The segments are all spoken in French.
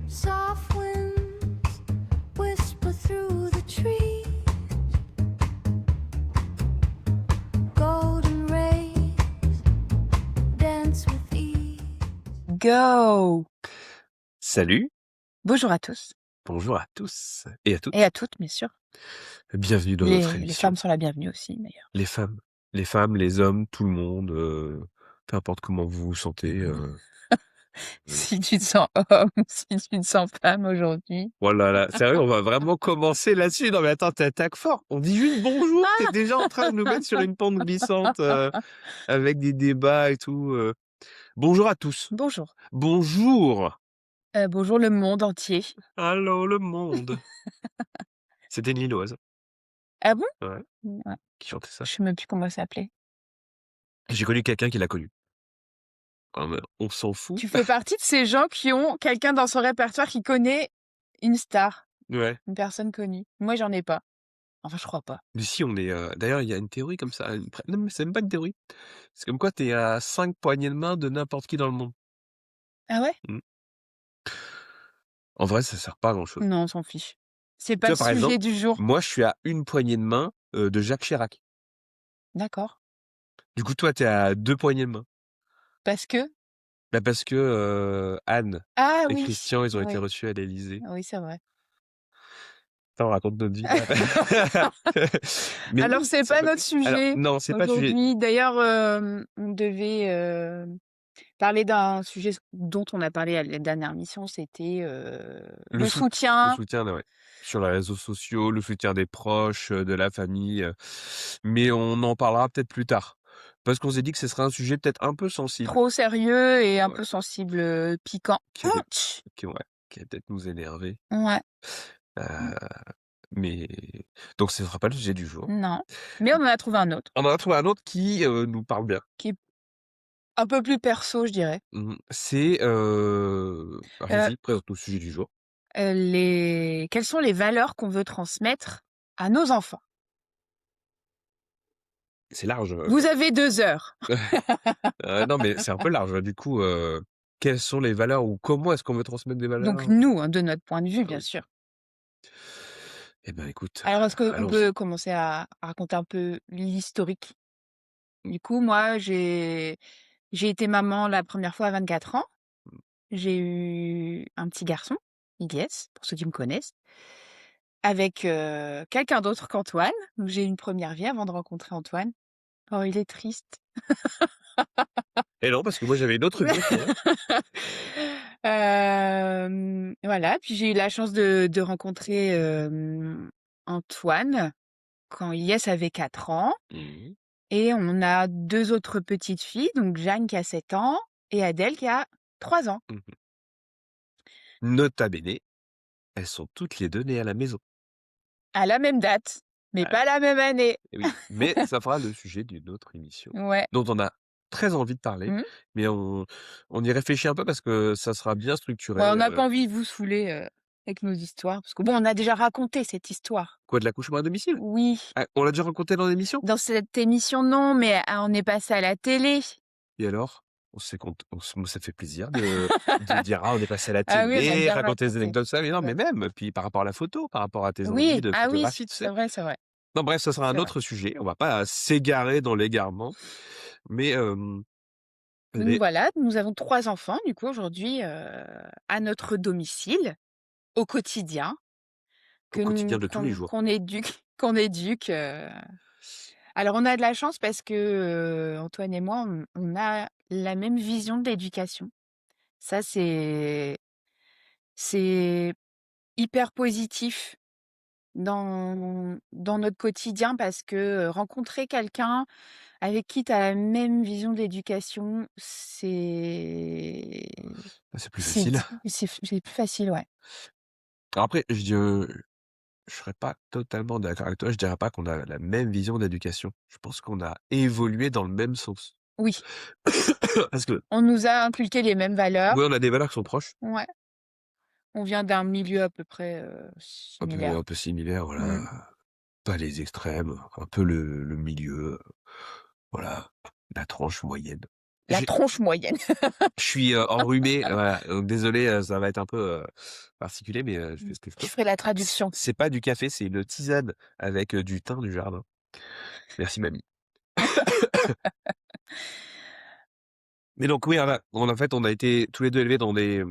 Soft winds whisper through the trees. Golden rays dance with ease. Go! Salut, Bonjour à tous bonjour à tous et à et toutes. à toutes, bien sûr. Bienvenue dans notre Les émission. femmes sont la bienvenue aussi, d'ailleurs. Les femmes, les hommes, tout le monde, peu importe comment vous vous sentez. Si tu te sens homme, si tu te sens femme aujourd'hui. Voilà, là, sérieux, on va vraiment commencer là-dessus. Non mais attends, t'attaques fort. On dit juste bonjour, t'es déjà en train de nous mettre sur une pente glissante avec des débats et tout. Bonjour à tous. Bonjour. Bonjour. Bonjour le monde entier. Allô le monde. C'était une Lilloise, Ah bon? ouais, Ouais, qui chantait ça. je sais même plus comment ça s'appelait. J'ai connu quelqu'un qui l'a connu. On s'en fout. Tu fais partie de ces gens qui ont quelqu'un dans son répertoire qui connaît une star, Ouais. une personne connue. Moi, j'en ai pas. Enfin, je crois pas. Mais si, on est. D'ailleurs, il y a une théorie comme ça. Non, mais c'est même pas une théorie. C'est comme quoi t'es à 5 poignées de main de n'importe qui dans le monde. Ah ouais? Mm. En vrai, ça sert pas à grand chose. Non, on s'en fiche. C'est Tu pas le vois, par sujet exemple, du jour. moi, je suis à une poignée de main de Jacques Chirac. D'accord. Du coup, toi, t'es à 2 poignées de main. Parce que? Bah, parce que Anne Ah et oui, Christian, ils ont été oui, reçus à l'Élysée. oui, c'est vrai. Attends, on raconte notre vie. Mais Alors, non, c'est ça pas peut- notre Alors, sujet non, c'est pas le sujet. aujourd'hui. D'ailleurs, on devait parler d'un sujet dont on a parlé à la dernière mission, c'était le Le soutien. soutien, ouais, sur les réseaux sociaux, le soutien des proches, de la famille, mais on en parlera peut-être plus tard. Parce qu'on s'est dit que ce serait un sujet peut-être un peu sensible, Trop sérieux et un ouais, peu sensible, piquant. qui allait Ouch. ouais, qui allait peut-être nous énerver, Ouais, heu, mais donc ce sera pas le sujet du jour. non. Mais on en a trouvé un autre On en a trouvé un autre qui, nous parle bien. qui est un peu plus perso, je dirais. C'est, Euh, vas-y, présente-nous le sujet du jour. Quelles sont les valeurs qu'on veut transmettre à nos enfants? C'est large, Vous avez 2 heures. non, mais c'est un peu large, du coup, quelles sont les valeurs ou comment est-ce qu'on veut transmettre des Donc valeurs? nous, hein, de notre point de vue, Ah bien oui. sûr. Eh ben, écoute, Alors, est-ce qu'on allons-y. peut commencer à raconter un peu l'historique? Du coup, moi, j'ai été maman la première fois à 24 ans. J'ai eu un petit garçon, Ilyes, pour ceux qui me connaissent, avec quelqu'un d'autre qu'Antoine. Donc, j'ai eu une première vie avant de rencontrer Antoine. Oh, il est triste. Et non, parce que moi, j'avais une autre vie après, hein. Voilà, puis j'ai eu la chance de rencontrer Antoine quand Ilyes avait 4 ans. Mmh. Et on a 2 autres petites filles, donc Jeanne qui a 7 ans et Adèle qui a 3 ans. Mmh. Nota bene, elles sont toutes les 2 nées à la maison. À la même date, mais Ouais, pas la même année. et oui, mais ça fera le sujet d'une autre émission, Ouais. dont on a très envie de parler, Mmh. mais on y réfléchit un peu parce que ça sera bien structuré, Ouais, on n'a pas envie de vous saouler, avec nos histoires parce que bon, on a déjà raconté cette histoire. Quoi, de l'accouchement à domicile? Oui, Ah, on l'a déjà raconté dans l'émission? dans cette émission non, mais on est passé à la télé. Et alors? Moi, ça fait plaisir de dire: «Ah, on est passé à la Ah oui, on a télé», bien raconter des raconté. anecdotes, ça, mais non, Ouais. mais même, puis par rapport à la photo, par rapport à tes envies Oui, de ah oui, photographie, tu c'est sais? vrai, c'est vrai, Non, bref, ça sera un c'est vrai. autre sujet. On va pas s'égarer dans l'égarement, mais Donc les voilà, nous avons 3 enfants du coup aujourd'hui, à notre domicile, au quotidien. au quotidien de tous les jours. Qu'on éduque qu'on éduque, alors on a de la chance parce que, Antoine et moi, on a la même vision de l'éducation. Ça, c'est hyper positif dans notre quotidien parce que, rencontrer quelqu'un avec qui tu as la même vision de l'éducation, Bah, c'est plus facile. c'est plus facile, ouais. Alors après, je serais pas totalement d'accord avec toi, je dirais pas qu'on a la même vision d'éducation. Je pense qu'on a évolué dans le même sens. Oui, Parce que, on nous a inculqué les mêmes valeurs. oui, on a des valeurs qui sont proches, Ouais, on vient d'un milieu à peu près, un similaire. peu similaires, Mmh. voilà, pas les extrêmes, un peu le milieu, voilà, la tranche moyenne. La J'ai tronche moyenne. je suis, enrhumé, voilà, donc désolé, ça va être un peu, particulier, mais je fais ce que je Tu peux. ferais la C traduction. c'est pas du café, c'est une tisane avec, du thym du jardin. Merci mamie. Mais donc oui, en fait, on a été tous les 2 élevés dans des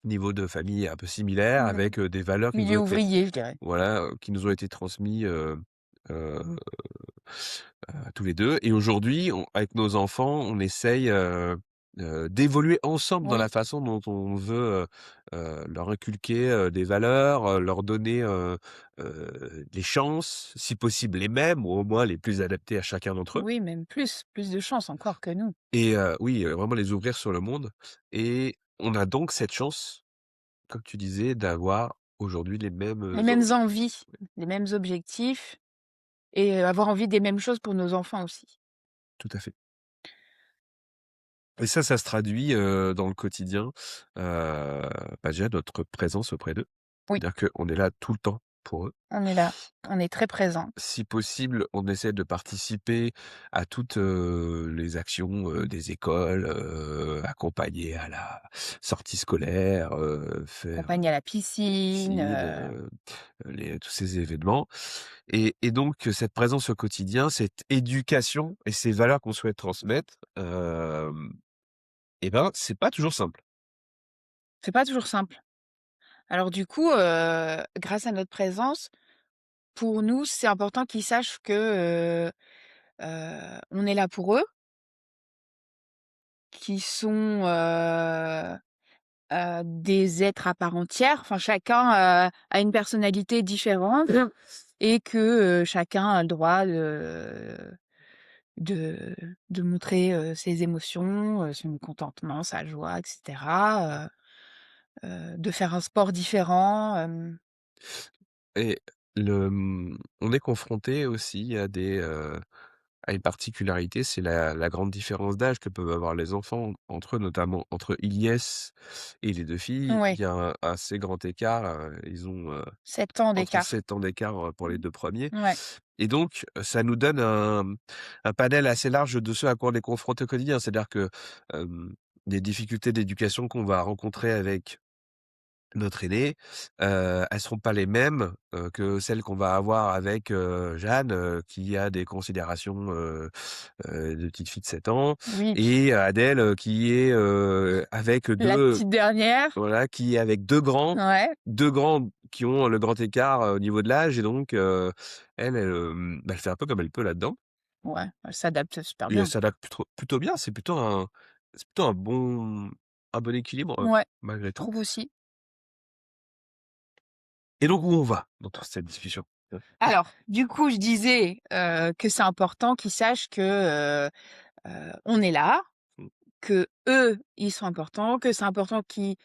niveaux de famille un peu similaires Mmh. avec, des valeurs qui nous Milieu ont été ouvrier, je dirais. voilà, qui nous ont été transmis, heu tous les 2 et aujourd'hui, avec nos enfants, on essaye, d'évoluer ensemble dans la Oui, façon dont on veut, leur inculquer, des valeurs, leur donner, des chances, si possible les mêmes ou au moins les plus adaptées à chacun d'entre eux oui, même plus de chance encore que nous. et oui, vraiment les ouvrir sur le monde et on a donc cette chance, comme tu disais, d'avoir aujourd'hui les mêmes, Les mêmes envies. envies, les mêmes objectifs et avoir envie des mêmes choses pour nos enfants aussi. Tout à fait. Et ça se traduit, dans le quotidien, déjà notre présence auprès d'eux. Oui, C'est-à-dire qu'on est là tout le temps pour eux. on est là, on est très présent. Si possible, on essaie de participer à toutes, les actions, des écoles, accompagner à la sortie scolaire, faire Accompagner à la piscine, piscine, tous ces événements et donc cette présence au quotidien, cette éducation et ces valeurs qu'on souhaite transmettre, et ben, c'est pas toujours simple. c'est pas toujours simple. Alors du coup, grâce à notre présence, pour nous, c'est important qu'ils sachent que, on est là pour eux, qu'ils sont, des êtres à part entière. Enfin, chacun, a une personnalité différente et que, chacun a le droit de de montrer, ses émotions, son contentement, sa joie et cetera, de faire un sport différent, Et on est confronté aussi à à une particularité, c'est la grande différence d'âge que peuvent avoir les enfants entre eux, notamment entre Ilyes et les 2 filles. Il ouais, y a un assez grand écart, ils ont, 7 ans entre d'écart. 7 ans d'écart, pour les 2 premiers Ouais, et donc ça nous donne un panel assez large de ce à quoi on est confronté au quotidien. C'est-à-dire que, les difficultés d'éducation qu'on va rencontrer avec notre aînée, elles seront pas les mêmes, que celles qu'on va avoir avec, Jeanne, qui a des considérations, de petite fille de 7 ans oui, et Adèle, qui est, avec la 2 petite dernière, voilà, qui est avec 2 grands, ouais, 2 grands qui ont le grand écart, au niveau de l'âge et donc, elle fait un peu comme elle peut là-dedans ouais, elle s'adapte super et elle bien. s'adapte plutôt bien. C'est plutôt un bon équilibre, Ouais, malgré je tout trouve aussi. et donc où on va dans toute cette discussion? Alors, du coup, je disais, que c'est important qu'ils sachent que, on est là, Mmh. que eux, ils sont importants, que c'est important qu'ils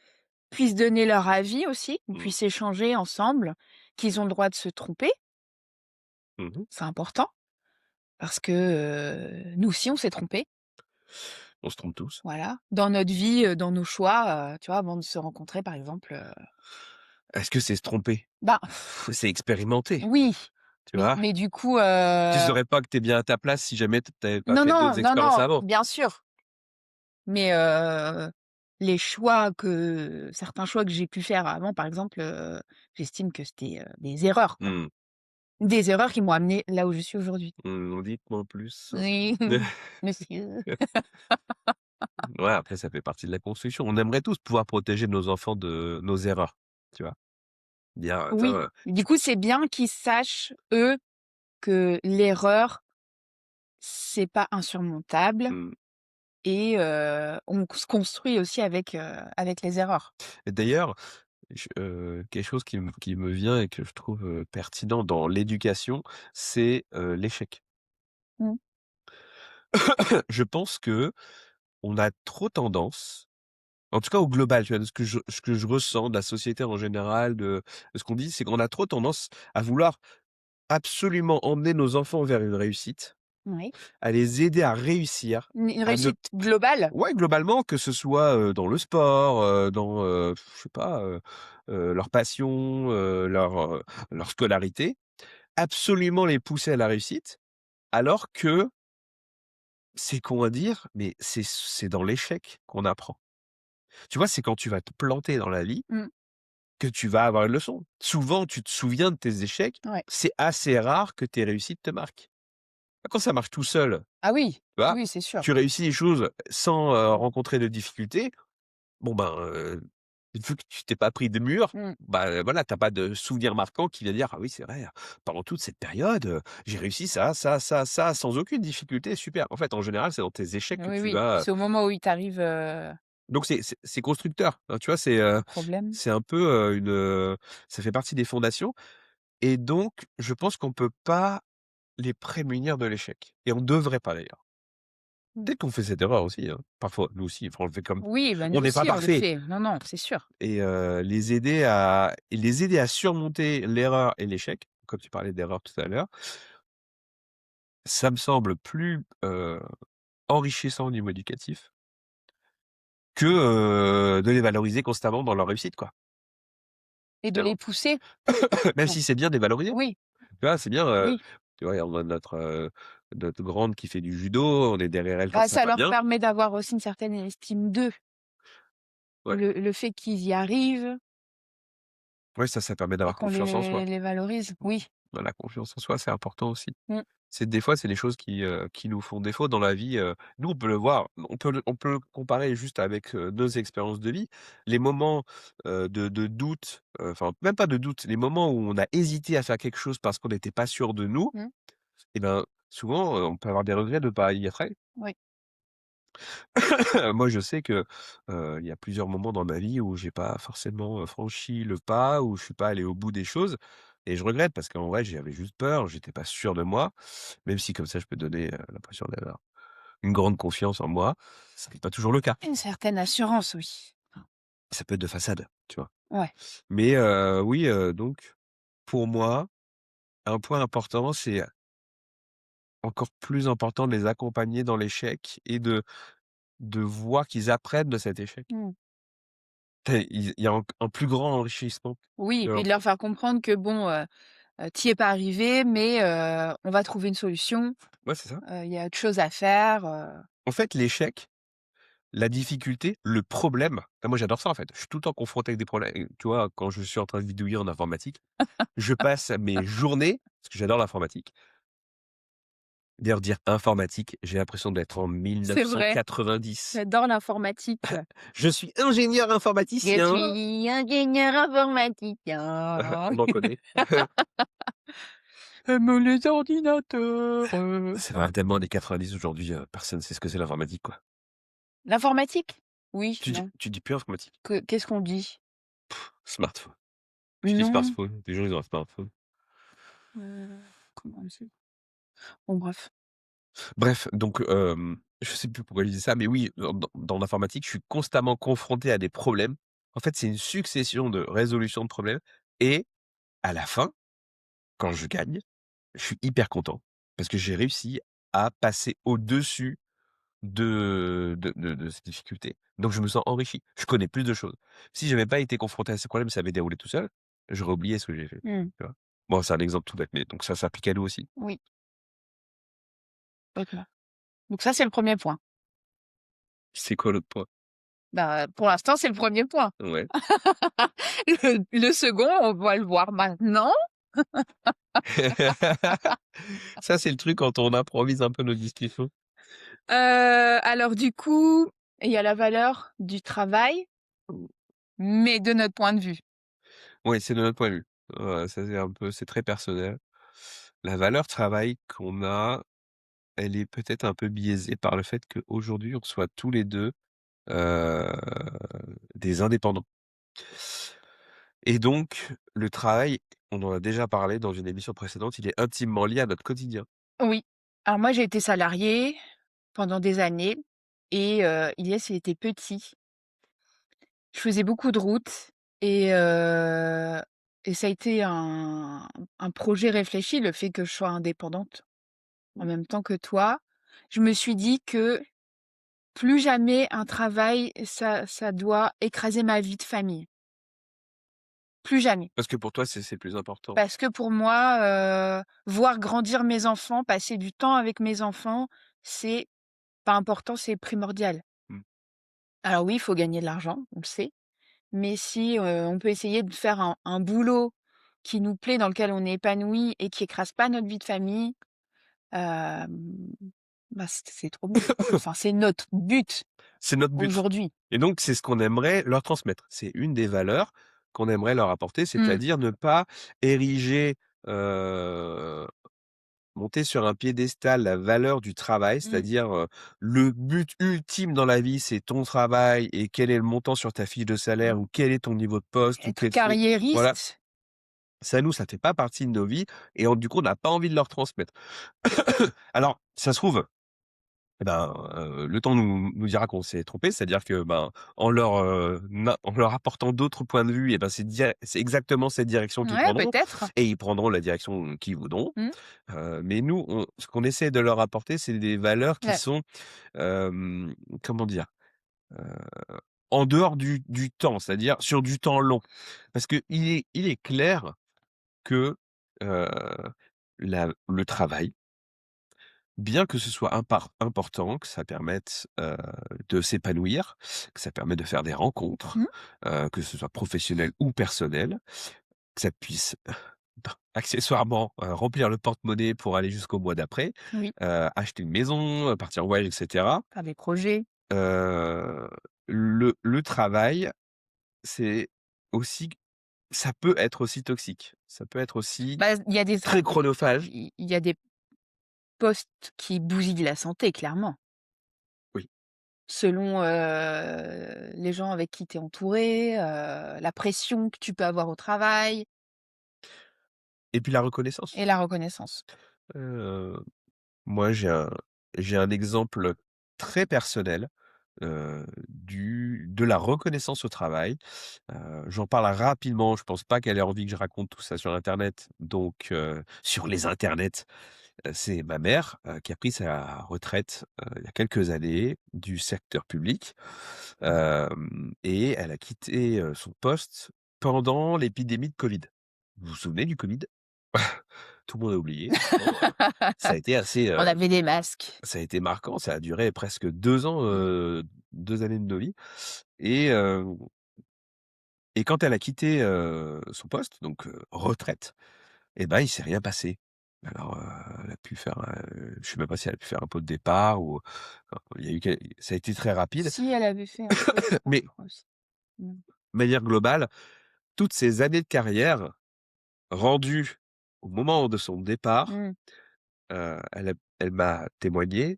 puissent donner leur avis aussi, qu'ils Mmh. puissent échanger ensemble, qu'ils ont le droit de se tromper, Mmh mh. c'est important parce que, nous aussi on s'est trompés, On se trompe tous. voilà. Dans notre vie, dans nos choix, tu vois, avant de se rencontrer par exemple, Est-ce que c'est se tromper? bah, C'est expérimenter, oui, tu vois? mais du coup, Tu saurais pas que tu es bien à ta place si jamais tu avais pas non, fait non, d'autres non, expériences non, avant. bien sûr, mais les choix que certains choix que j'ai pu faire avant, par exemple, j'estime que c'était, des erreurs, quoi. Mmh. Des erreurs qui m'ont amenée là où je suis aujourd'hui. Dites-moi en plus. Oui, monsieur. Ouais, après ça fait partie de la construction. On aimerait tous pouvoir protéger nos enfants de nos erreurs, tu vois? Dire: «Attends, Oui, du coup, c'est bien qu'ils sachent, eux, que l'erreur, c'est pas insurmontable mmh» et on se construit aussi avec les erreurs. et d'ailleurs, quelque chose qui me vient et que je trouve, pertinent dans l'éducation, c'est, l'échec. Mmh. Je pense qu'on a trop tendance. En tout cas, au global, tu vois? De ce que je ressens de la société en général, de ce qu'on dit, c'est qu'on a trop tendance à vouloir absolument emmener nos enfants vers une réussite, Oui. à les aider à réussir, Une à ne réussite globale? ouais, globalement, que ce soit, dans le sport, dans, je sais pas, leur passion, leur scolarité, absolument les pousser à la réussite, alors que c'est con à dire, mais c'est dans l'échec qu'on apprend. Tu vois, c'est quand tu vas te planter dans la vie Mmh. que tu vas avoir une leçon. Souvent, tu te souviens de tes échecs, Ouais. c'est assez rare que tes réussites te marquent. Quand ça marche tout seul, Ah oui, tu vois? oui, c'est sûr. Tu réussis les choses sans, rencontrer de difficultés, bon ben, vu que tu t'es pas pris de mur, Mmh. bah, voilà, tu as pas de souvenir marquant qui va dire: «Ah oui, c'est vrai, pendant toute cette période, j'ai réussi ça, ça, ça, ça, sans aucune difficulté, super». En fait, en général, c'est dans tes échecs que Oui, tu oui. vas, C'est au moment où il t'arrive, donc c'est constructeur, hein, tu vois? un problème. C'est un peu, ça fait partie des fondations et donc je pense qu'on peut pas les prémunir de l'échec et on devrait pas d'ailleurs. Peut-être qu'on fait cette erreur aussi, hein, parfois, nous aussi, enfin, on le fait comme Oui, bah, on nous n'est pas aussi on le parfait fait. Non, non, c'est sûr. et les aider à surmonter l'erreur et l'échec, comme tu parlais d'erreur tout à l'heure, ça me semble plus, enrichissant au niveau éducatif que, de les valoriser constamment dans leur réussite, quoi, Et de les finalement. pousser. Même Ouais. si c'est bien de les valoriser. Oui, Tu vois, c'est bien, oui. tu vois, on a notre grande qui fait du judo, on est derrière elle quand Bah, ça ça va leur bien. permet d'avoir aussi une certaine estime d'eux. Ouais, Le fait qu'ils y arrivent ouais, ça permet et d'avoir qu'on confiance en soi. les valorise. Oui. Bah, la confiance en soi, c'est important aussi. Mmh. C'est des fois, c'est des choses qui nous font défaut dans la vie, nous, on peut le voir, on peut le comparer juste avec, nos expériences de vie. Les moments, de doute, enfin, même pas de doute, les moments où on a hésité à faire quelque chose parce qu'on n'était pas sûr de nous Mmh. et ben, souvent, on peut avoir des regrets de pas y être allé. Oui. Moi, je sais que, il y a plusieurs moments dans ma vie où j'ai pas forcément, franchi le pas, où je suis pas allé au bout des choses et je regrette parce qu'en vrai, j'avais juste peur, j'étais pas sûr de moi, même si comme ça je peux donner, l'impression d'avoir une grande confiance en moi, ce n'est pas toujours le cas. Une certaine assurance, oui. Ça peut être de façade, tu vois? Ouais. Mais, oui, donc pour moi, un point important, c'est encore plus important de les accompagner dans l'échec et de voir qu'ils apprennent de cet échec. Mmh. Il y a un plus grand enrichissement Oui et de puis leur de leur faire comprendre que bon, tu y es pas arrivé, mais on va trouver une solution, ouais, c'est ça. il y a autre chose à faire, En fait, l'échec, la difficulté, le problème, moi j'adore ça en fait. Je suis tout le temps confronté avec des problèmes. Tu vois, quand je suis en train de bidouiller en informatique, je passe mes journées, parce que j'adore l'informatique. D'ailleurs, dire informatique, j'ai l'impression d'être en c'est vrai, 1990. j'adore l'informatique. Je suis ingénieur Je informaticien. suis ingénieur informaticien. On en connaît. Aime les ordinateurs. C'est vrai, tellement les 90 aujourd'hui, personne ne sait ce que c'est l'informatique, quoi. L'informatique? Oui, non. Tu dis plus informatique? Qu'est-ce qu'on dit? Smartphone. Tu dis Non, smartphone, les gens ils ont un smartphone. comment c'est? Bon bref. Bref, donc je sais plus pourquoi je disais ça, mais oui, dans l'informatique, je suis constamment confronté à des problèmes. En fait, c'est une succession de résolutions de problèmes et à la fin, quand je gagne, je suis hyper content parce que j'ai réussi à passer au-dessus de ces difficultés. Donc je me sens enrichi. Je connais plus de choses. Si j'avais pas été confronté à ces problèmes, ça avait déroulé tout seul, j'aurais oublié ce que j'ai fait, Mmh. tu vois? Bon, c'est un exemple tout bête, mais donc ça s'applique à nous aussi. Oui, complètement. Donc ça, c'est le premier point. C'est quoi l'autre point? Bah, pour l'instant, c'est le premier point. Ouais. Le second, on va le voir maintenant. Ça, c'est le truc quand on improvise un peu nos discussions. Alors du coup, il y a la valeur du travail, mais de notre point de vue. Oui, c'est de notre point de vue. Ça, c'est très personnel. La valeur travail qu'on a, elle est peut-être un peu biaisée par le fait qu'aujourd'hui, on soit tous les 2 heu, des indépendants et donc le travail, on en a déjà parlé dans une émission précédente, il est intimement lié à notre quotidien. Oui. Alors moi, j'ai été salariée pendant des années et Ilyes, il était petit. Je faisais beaucoup de routes et heu et ça a été un projet réfléchi, le fait que je sois indépendante en même temps que toi. Je me suis dit que plus jamais un travail, ça doit écraser ma vie de famille. Plus jamais. Parce que pour toi, c'est le plus important. Parce que pour moi, voir grandir mes enfants, passer du temps avec mes enfants, c'est pas important, c'est primordial. Mmh. Alors oui, il faut gagner de l'argent, on le sait, mais si, on peut essayer de faire un boulot qui nous plaît, dans lequel on est épanoui et qui écrase pas notre vie de famille, hem, bah, c'est trop bien. Enfin, c'est notre but C'est notre but aujourd'hui. et donc c'est ce qu'on aimerait leur transmettre. C'est une des valeurs qu'on aimerait leur apporter, Mmh. c'est-à-dire ne pas ériger, heu, monter sur un piédestal la valeur du travail, Mmh. c'est-à-dire, le but ultime dans la vie, c'est ton travail et quel est le montant sur ta fiche de salaire Mmh. ou quel est ton niveau de poste ou Être quel c'est voilà, carriériste, ça nous, ça fait pas partie de nos vies et du coup, on n'a pas envie de leur transmettre. Alors, ça se trouve, eh ben, le temps nous dira qu'on s'est trompé, c'est-à-dire que, ben, en leur apportant d'autres points de vue et ben, c'est exactement cette direction qu'ils ouais, prendront peut-être. et ils prendront la direction qu'ils voudront. Mmh. Mais nous, ce qu'on essaie de leur apporter, c'est des valeurs qui Ouais. sont, hem, comment dire? Heu, en dehors du temps, c'est-à-dire sur du temps long. Parce qu'il est clair que, heu, le travail, bien que ce soit important, que ça permette, de s'épanouir, que ça permette de faire des rencontres, Mmh. que ce soit professionnel ou personnel, que ça puisse accessoirement, remplir le porte-monnaie pour aller jusqu'au mois d'après, Oui, acheter une maison, partir en voyage et cetera. faire des projets. Heu, le travail, c'est aussi ça peut être aussi toxique. Ça peut être aussi Bah, très chronophage. il y a des postes qui bousillent la santé, clairement. Oui. Selon, les gens avec qui tu es entouré, la pression que tu peux avoir au travail Et puis la reconnaissance. et la reconnaissance. Heu, moi, j'ai un exemple très personnel, de la reconnaissance au travail. J'en parle rapidement, je pense pas qu'elle ait envie que je raconte tout ça sur internet, donc sur les internets. C'est ma mère, qui a pris sa retraite, il y a quelques années du secteur public, et elle a quitté, son poste pendant l'épidémie de Covid. Vous vous souvenez du Covid? Tout le monde a oublié maintenant, ça a été assez, On avait des masques. ça a été marquant, ça a duré presque 2 ans, Mmh. 2 années de nos vies et quand elle a quitté, son poste, donc retraite, et ben, il s'est rien passé. Alors, elle a pu faire, je sais même pas si elle a pu faire un pot de départ ou il y a eu quel ça a été très rapide, Si, elle avait fait un pot de départ, mais je crois aussi. Mmh. de manière globale, toutes ces années de carrière rendues au moment de son départ, Mmh. elle m'a témoigné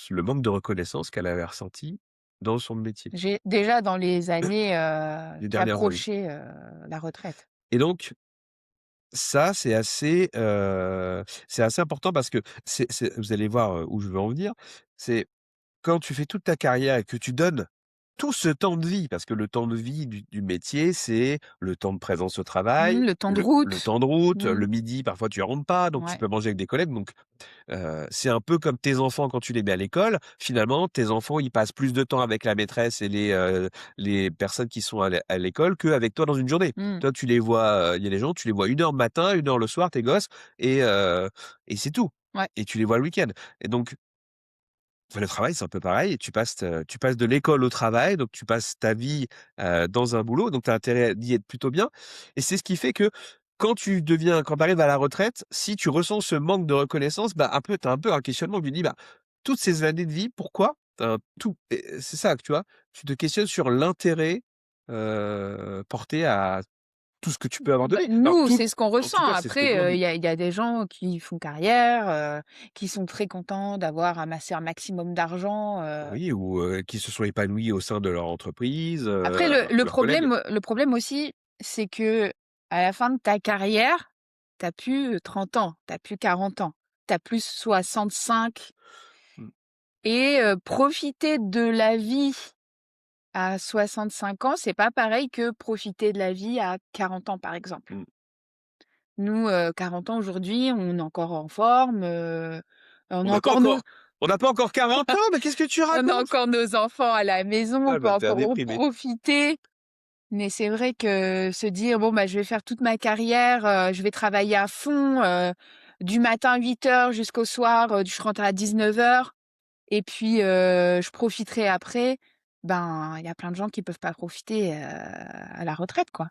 le manque de reconnaissance qu'elle avait ressenti dans son métier, J'ai déjà dans les années, les qui dernières années approchaient, la retraite. et donc ça, c'est assez important parce que vous allez voir, où je veux en venir. C'est quand tu fais toute ta carrière et que tu donnes tout ce temps de vie, parce que le temps de vie du métier, c'est le temps de présence au travail, Mmh, le temps de le route. temps de route, Mmh. le midi, parfois tu rentres pas, donc tu Ouais. peux manger avec des collègues, donc c'est un peu comme tes enfants quand tu les mets à l'école. Finalement, tes enfants, ils passent plus de temps avec la maîtresse et les personnes qui sont à l'école qu'avec toi dans une journée. Mmh. Toi, tu les vois, il y a des gens, tu les vois 1 heure le matin, 1 heure le soir, tes gosses et c'est tout Ouais. et tu les vois le week-end et donc le travail, c'est un peu pareil. Tu passes de l'école au travail, donc tu passes ta vie, dans un boulot, donc tu as intérêt d'y être plutôt bien et c'est ce qui fait que quand tu arrives à la retraite, si tu ressens ce manque de reconnaissance, bah, tu as un peu un questionnement. Tu te dis: «Bah, toutes ces années de vie, pourquoi?» Tout et c'est ça que tu vois? Tu te questionnes sur l'intérêt, porté à tout ce que tu peux avoir Bah, donné. Alors nous, tout c'est ce qu'on en ressent. tout cas, c'est ce que Après, nous on dit. il y a des gens qui font carrière, qui sont très contents d'avoir amassé un maximum d'argent, Oui ou qui se sont épanouis au sein de leur entreprise, Après leurs collègues. le problème aussi, c'est que à la fin de ta carrière, tu as plus, 30 ans, tu as plus 40 ans, tu as plus 65 Mmh. et profiter de la vie à 65 ans, c'est pas pareil que profiter de la vie à 40 ans, par exemple. Mmh. Nous, 40 ans aujourd'hui, on est encore en forme, on On a n'a pas encore nos encore on n'a pas encore 40 ans, mais qu'est-ce que tu on a racontes? encore nos enfants à la maison, Ah, on elle peut va me faire encore en déprimer. profiter. Mais c'est vrai que se dire: «Bon, bah, je vais faire toute ma carrière, je vais travailler à fond, du matin 8 heures jusqu'au soir, je rentre à 19 heures et puis, je profiterai après. Ben, il y a plein de gens qui peuvent pas profiter, à la retraite, quoi.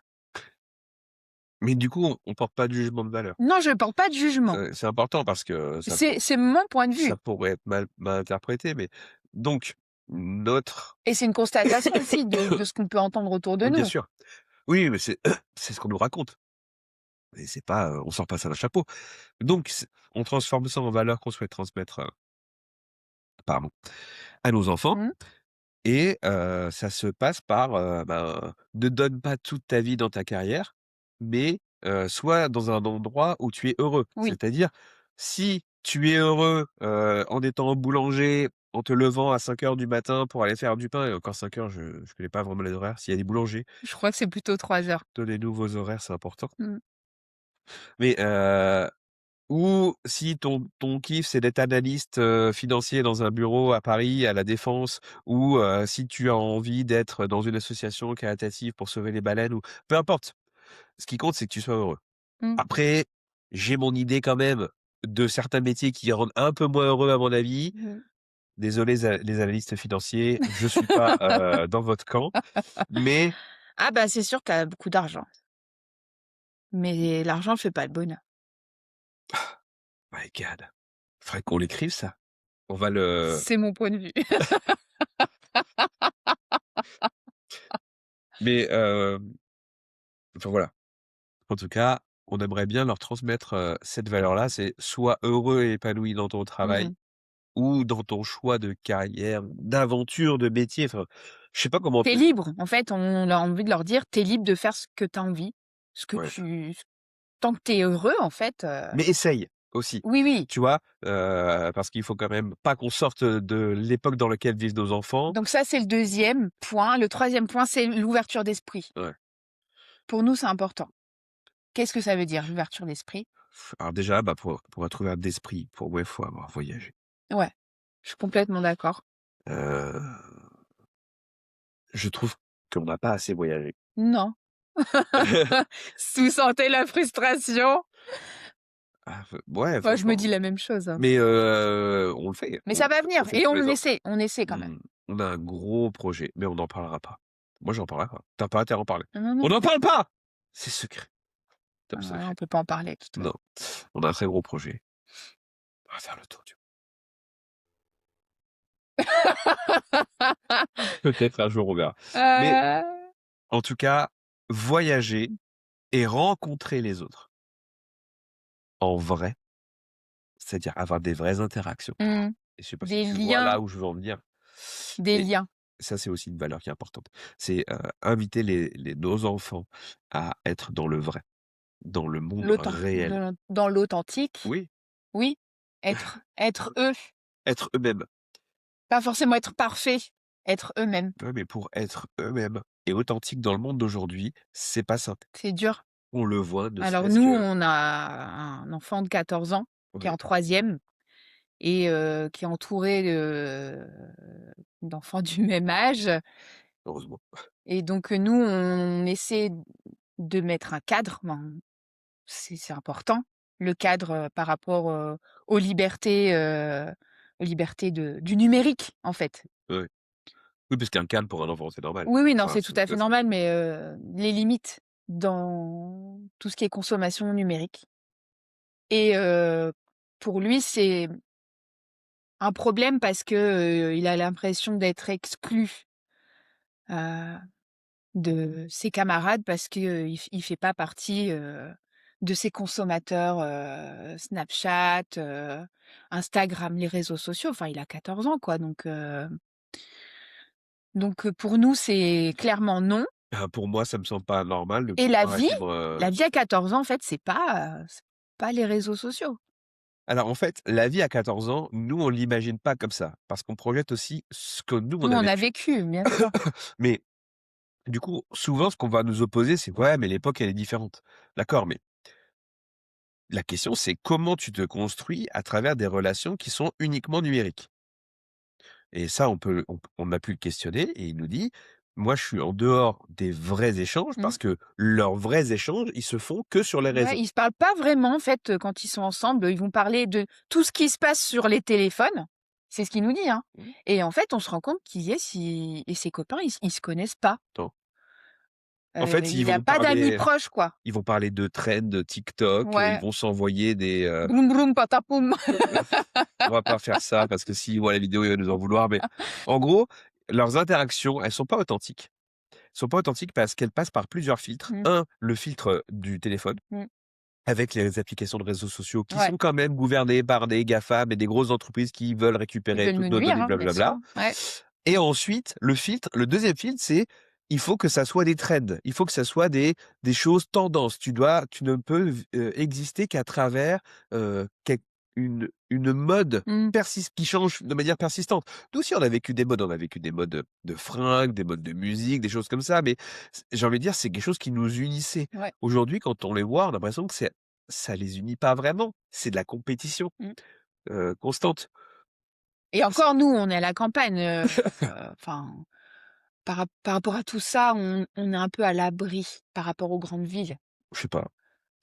Mais du coup, on porte pas de jugement de valeur. Non, je porte pas de jugement. C'est important parce que C'est mon point de ça vue pourrait être mal interprété, mais donc notre et c'est une constatation aussi de ce qu'on peut entendre autour de bien nous. sûr. Oui, mais c'est c'est ce qu'on nous raconte et c'est pas, on sort pas ça d'un chapeau. Donc on transforme ça en valeurs qu'on souhaite transmettre, pardon, à nos enfants. Mmh. Et ça se passe par, ben, ne donne pas toute ta vie dans ta carrière, mais sois dans un endroit où tu es heureux. Oui, C'est-à-dire, si tu es heureux, en étant boulanger, en te levant à 5 heures du matin pour aller faire du pain et encore 5 heures, je connais pas vraiment les horaires. S'il y a des boulangers, je crois que c'est plutôt 3 heures. donnez-nous vos horaires, c'est important. Mmh. Mais ou si ton kiff, c'est d'être analyste, financier dans un bureau à Paris, à La Défense, ou si tu as envie d'être dans une association caritative pour sauver les baleines ou peu importe. Ce qui compte, c'est que tu sois heureux. Mmh. Après, j'ai mon idée quand même de certains métiers qui rendent un peu moins heureux à mon avis. Mmh. Désolé les analystes financiers, je suis pas, dans votre camp, mais Ah bah, c'est sûr, tu as beaucoup d'argent, mais l'argent fait pas le bonheur. my God, faudrait qu'on l'écrive ça. On va le C'est mon point de vue. mais enfin voilà. En tout cas, on aimerait bien leur transmettre, cette valeur-là, c'est sois heureux et épanoui dans ton Mmh. travail ou dans ton choix de carrière, d'aventure, de métier, enfin, je sais pas comment Tu es te libre, en fait, on a envie de leur dire: «Tu es libre de faire ce que tu as envie, ce que ouais, tu tant que tu es heureux, en fait, mais essaye aussi, oui, oui». tu vois? Parce qu'il faut quand même pas qu'on sorte de l'époque dans laquelle vivent nos enfants. Donc ça, c'est le deuxième point. Le troisième point, c'est l'ouverture d'esprit. Ouais. Pour nous, c'est important. Qu'est-ce que ça veut dire, l'ouverture d'esprit? Alors déjà, bah, pour être ouvert d'esprit, pour moi, il faut avoir voyagé. Ouais, je suis complètement d'accord. Heu, je trouve qu'on n'a pas assez voyagé. Non. Vous sentez la frustration? Ah, ouais, Moi, je me franchement. dis la même chose, hein. Mais on le fait, Mais ça va on venir fait et tous les ans. on essaie quand même. Mmh, on a un gros projet, mais on n'en parlera pas. Moi, j'en parlerai pas. Tu as pas intérêt à en parler. Non, non, On non. n'en parle pas! C'est secret, top Ouais, on secret. peut pas en parler de toute Non, façon. on a un très gros projet. On va faire le tour du peut-être un jour, on verra. Mais Heu, en tout cas, voyager et rencontrer les autres en vrai, c'est-à-dire avoir des vraies interactions. mmh, Et je sais pas si des tu vois liens, là où je veux en venir. des Et liens. ça, c'est aussi une valeur qui est importante. C'est, inviter nos enfants à être dans le vrai, dans le monde réel. Dans l'authentique, Oui, oui, être eux, être eux-mêmes. pas forcément être parfait, être eux-mêmes. Ouais, mais pour être eux-mêmes et authentiques dans le monde d'aujourd'hui, c'est pas simple. C'est dur. On le voit, ne Alors serait-ce nous, que on a un enfant de 14 ans qui est ouais, en 3e et qui est entouré d'enfants du même âge heureusement. et donc nous, on essaie de mettre un cadre, ben, c'est important, le cadre, par rapport, aux libertés du numérique, en fait. Ouais. Oui, parce qu'un calme pour un enfant, c'est normal. Oui, oui, non, Enfin, c'est tout à fait normal, mais les limites dans tout ce qui est consommation numérique et pour lui, c'est un problème parce que, il a l'impression d'être exclu, heu, de ses camarades parce que, il fait pas partie, de ces consommateurs, Snapchat, Instagram, les réseaux sociaux. Enfin, il a 14 ans, quoi, donc pour nous, c'est clairement non Ah, pour moi, ça me semble pas normal de et pouvoir vivre, la vie à 14 ans, en fait, c'est pas les réseaux sociaux. alors en fait, la vie à 14 ans, nous, on l'imagine pas comme ça, parce qu'on projette aussi ce que nous, on Nous, a on a vécu. vécu, bien sûr. Mais du coup, souvent, ce qu'on va nous opposer, c'est: «Ouais, mais l'époque, elle est différente». D'accord, mais la question, c'est comment tu te construis à travers des relations qui sont uniquement numériques? Et ça, on a pu le questionner et il nous dit: «Moi, je suis en dehors des vrais échanges Mmh. parce que leurs vrais échanges, ils se font que sur les Ouais, réseaux». ils se parlent pas vraiment, en fait, quand ils sont ensemble. Ils vont parler de tout ce qui se passe sur les téléphones C'est ce qu'il nous dit, hein. Mmh. Et en fait, on se rend compte qu'Ilyes, et ses copains, ils se connaissent pas. Non. En fait, Il a pas d'amis proches, quoi. ils vont parler de trends, de TikTok, ils Ouais. vont s'envoyer des, Broum broum patapoum. on va pas faire ça parce que s'ils voient la vidéo, il va nous en vouloir, mais en gros, leurs interactions, elles sont pas authentiques. Elles sont pas authentiques parce qu'elles passent par plusieurs filtres. Mmh. Un, le filtre, du téléphone, Mmh. avec les applications de réseaux sociaux qui Ouais. sont quand même gouvernées par des GAFAM et des grosses entreprises qui veulent Ils récupérer veulent toutes nous nos nuire, données, hein, bien sûr. blablabla. Ouais. Et ensuite, le deuxième filtre, c'est il faut que ça soit des trends. Il faut que ça soit des choses tendances. Tu ne peux exister qu'à travers, quel une mode Mmh. qui change de manière persistante. Nous aussi, on a vécu des modes. On a vécu des modes, de fringues, des modes de musique, des choses comme ça, mais j'ai envie de dire, c'est quelque chose qui nous unissait. Ouais. Aujourd'hui, quand on les voit, on a l'impression que ça les unit pas vraiment. C'est de la compétition, Mmh. constante. Et encore, nous, on est à la campagne, enfin, par rapport à tout ça, on est un peu à l'abri par rapport aux grandes villes. Je sais pas.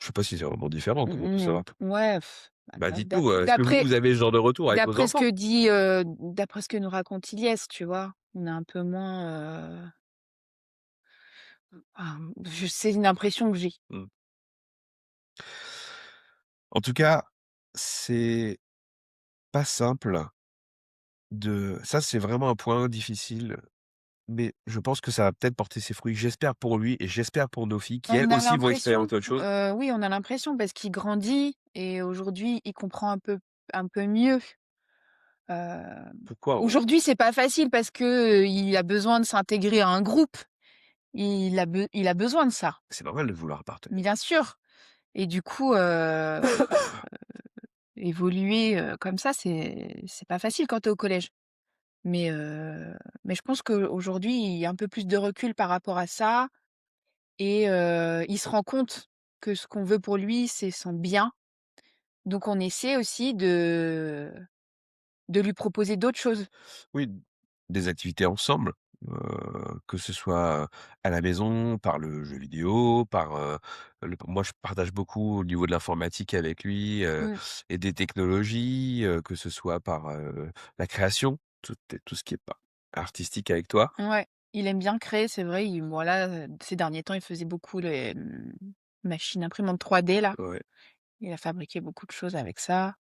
Je sais pas si c'est vraiment différent, comment on peut Mmh savoir? mh. Ouais, bah, Bah, dites-nous, est-ce que d'après vous avez ce genre de retour avec vos d'après ce enfants? que dit, d'après ce que nous raconte Ilyes, tu vois? On est un peu moins, c'est une impression que j'ai. Mmh. En tout cas, c'est pas simple c'est vraiment un point difficile, mais je pense que ça va peut-être porter ses fruits. J'espère pour lui et j'espère pour nos filles qui, elles On a aussi, vont l'impression, expérimenter autre chose. oui, on a l'impression parce qu'il grandit et aujourd'hui, il comprend un peu mieux. Heu, Pourquoi on Aujourd'hui, c'est pas facile parce que, il a besoin de s'intégrer à un groupe. Il a besoin de ça, c'est normal de vouloir appartenir. bien sûr. Et du coup, évoluer, comme ça, c'est pas facile quand tu es au collège. Mais mais je pense qu'aujourd'hui, il y a un peu plus de recul par rapport à ça et il se rend compte que ce qu'on veut pour lui, c'est son bien. Donc on essaie aussi de lui proposer d'autres choses. Oui, des activités ensemble, que ce soit à la maison, par le jeu vidéo, par, moi je partage beaucoup au niveau de l'informatique avec lui, Mmh. et des technologies, que ce soit par, la création, tout ce qui est pas artistique avec toi. Ouais, il aime bien créer, c'est vrai. Bon là, ces derniers temps, il faisait beaucoup les, machines imprimantes 3D là. Ouais. Il a fabriqué beaucoup de choses avec ça.